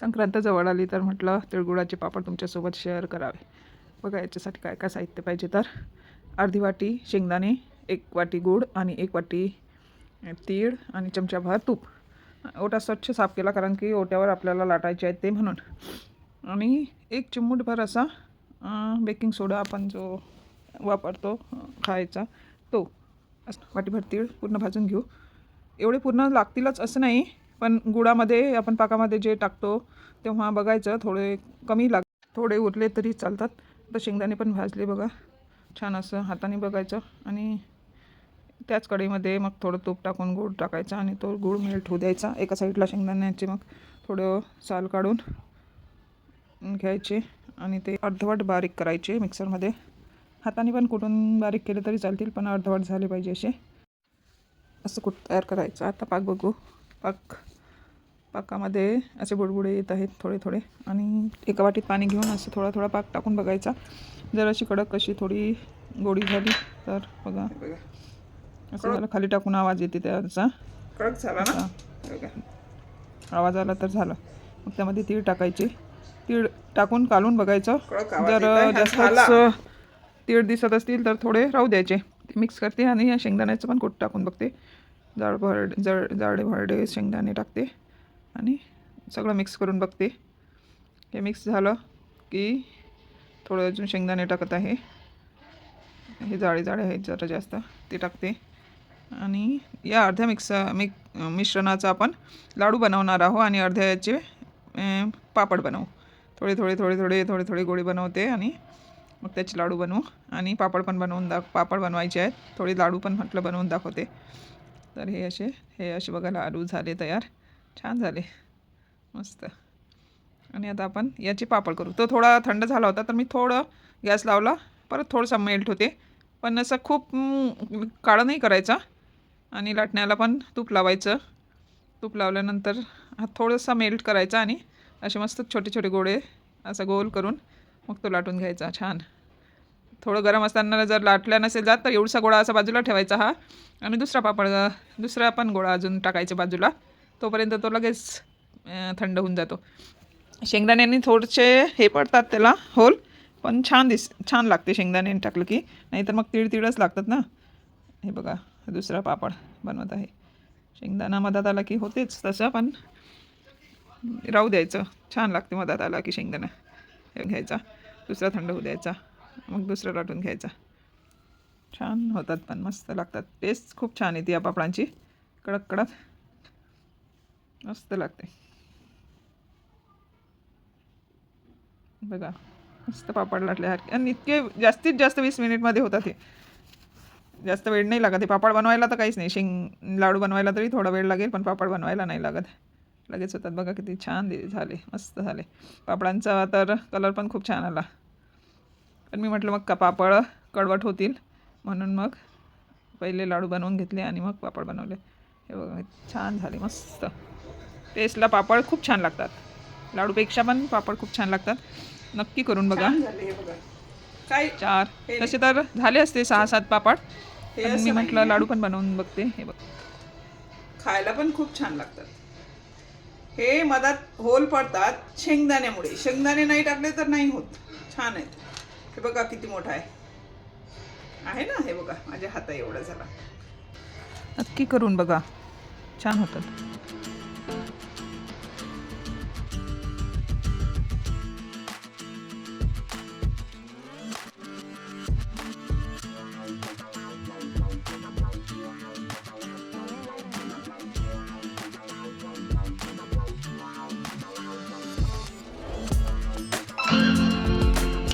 संक्रांत जवळ आली तर म्हटलं तिळगुळाचे पापड तुमच्यासोबत शेअर करावे. बघा याच्यासाठी काय काय साहित्य पाहिजे. तर अर्धी वाटी शेंगदाणे, 1 वाटी गूळ आणि 1 वाटी तीळ आणि चमचाभर तूप. ओटा स्वच्छ साफ केला कारण की ओट्यावर आपल्याला लाटायचे आहेत ते म्हणून. आणि 1 चिमूटभर असा बेकिंग सोडा आपण जो वापरतो खायचा तो. वाटीभर तीळ पूर्ण भाजून घेऊ. एवढे पूर्ण लागतीलच असं नाही, पण गुळामध्ये आपण पाकामध्ये जे टाकतो तेव्हा बघायचं थोडे कमी थोडे उरले तरी चालतात. तर शेंगदाणे पण भाजले बघा छान असं हाताने बघायचं आणि त्याच कढईमध्ये मग थोडं तूप टाकून गूळ टाकायचा आणि तो गूळ मेल्ट होऊ द्यायचा. एका साईडला शेंगदाण्याचे मग थोडं साल काढून घ्यायचे आणि ते अर्धवट बारीक करायचे मिक्सरमध्ये. हाताने पण कुटून बारीक केले तरी चालतील, पण अर्धवट झाले पाहिजे असे. असं कूट तयार करायचं. आता पाक बघू. पाकामध्ये असे बुडबुडे येत आहेत थोडे थोडे आणि एका वाटीत पाणी घेऊन असं थोडा थोडा पाक टाकून बघायचा. जर अशी कडक अशी थोडी गोडी झाली तर बघा असं झालं. खाली टाकून आवाज येते त्याचा. कडक झाला ना आवाज आला तर झालं. मग त्यामध्ये तीळ टाकायचे. तीळ टाकून कालून बघायचं. जर जास्तच तीळ दिसत असतील तर थोडे राहू द्यायचे. मिक्स करते आणि शेंगदाण्याचं पण कूट टाकून बघते. जाडे भरडे शेंगदाणे टाकते आणि सगळं मिक्स करून बघते. हे मिक्स झालं की थोडं अजून शेंगदाणे टाकत आहे. हे जाडे आहेत जरा जास्त, ते टाकते. आणि या अर्ध्या मिश्रणाचा आपण लाडू बनवणार आहोत आणि अर्ध्याचे पापड बनवू. थोडे गोळे बनवते आणि मग त्याचे लाडू बनवू आणि पापड पण पापड बनवायचे आहेत. थोडे लाडू पण म्हटलं बनवून दाखवते. तर हे असे बघा लाडू झाले तयार. छान झाले मस्त. आणि आता आपण याचे पापड करू. तो थोडा थंड झाला होता तर मी थोडं गॅस लावला. परत थोडंसं मेल्ट होते, पण असं खूप काळं नाही करायचा. आणि लाटण्याला पण तूप लावायचं. तूप लावल्यानंतर हा थोडासा मेल्ट करायचा आणि असे मस्त छोटे छोटे गोळे असं गोल करून मग तो लाटून घ्यायचा छान. थोडं गरम असताना जर लाटल्या नसेल जात तर एवढसा गोळा असा बाजूला ठेवायचा हा. आणि दुसरा पण गोळा अजून टाकायचा बाजूला. तोपर्यंत तो लगेच थंड होऊन जातो. शेंगदाण्यांनी थोडेसे हे पडतात त्याला होल, पण छान लागते शेंगदाणे टाकलं की. नाहीतर मग तीळच लागतात ना. हे बघा दुसरा पापड बनवत आहे. शेंगदाणा मधात आला की होतेच तसं, पण राहू द्यायचं. छान लागते मधात आला की शेंगदाणा. हे घ्यायचा, दुसरा थंड होऊ द्यायचा, मग दुसरं लाटून घ्यायचा. छान होतात पण मस्त लागतात. टेस्ट खूप छान येते या पापडांची. कडक मस्त लागते. बघा मस्त पापड लाटल्यासारखे आणि इतके जास्तीत जास्त 20 मिनिटमध्ये होतात. हे जास्त वेळ नाही लागत. हे पापड बनवायला तर काहीच नाही. लाडू बनवायला तरी थोडा वेळ लागेल, पण पापड बनवायला नाही लागत. लगेच होतात. बघा किती छान झाले, मस्त झाले. पापडांचा तर कलर पण खूप छान आला. पण मी म्हटलं मग पापड कडवट होतील म्हणून मग पहिले लाडू बनवून घेतले आणि मग पापड बनवले. हे बघा छान झाले मस्त. टेस्टला पापड खूप छान लागतात. लाडूपेक्षा पण पापड खूप छान लागतात. नक्की करून बघा. काय 4 तसे तर झाले असते 6-7 पापड. मी म्हटलं लाडू पण बनवून बघते. हे बघ खायला पण खूप छान लागतात. हे मधात होल पडतात शेंगदाण्यामुळे. शेंगदाणे नाही टाकले तर नाही होत. छान आहेत. हे बघा किती मोठा आहे ना. हे बघा माझ्या हाता एवढा झाला. नक्की करून बघा छान होतात.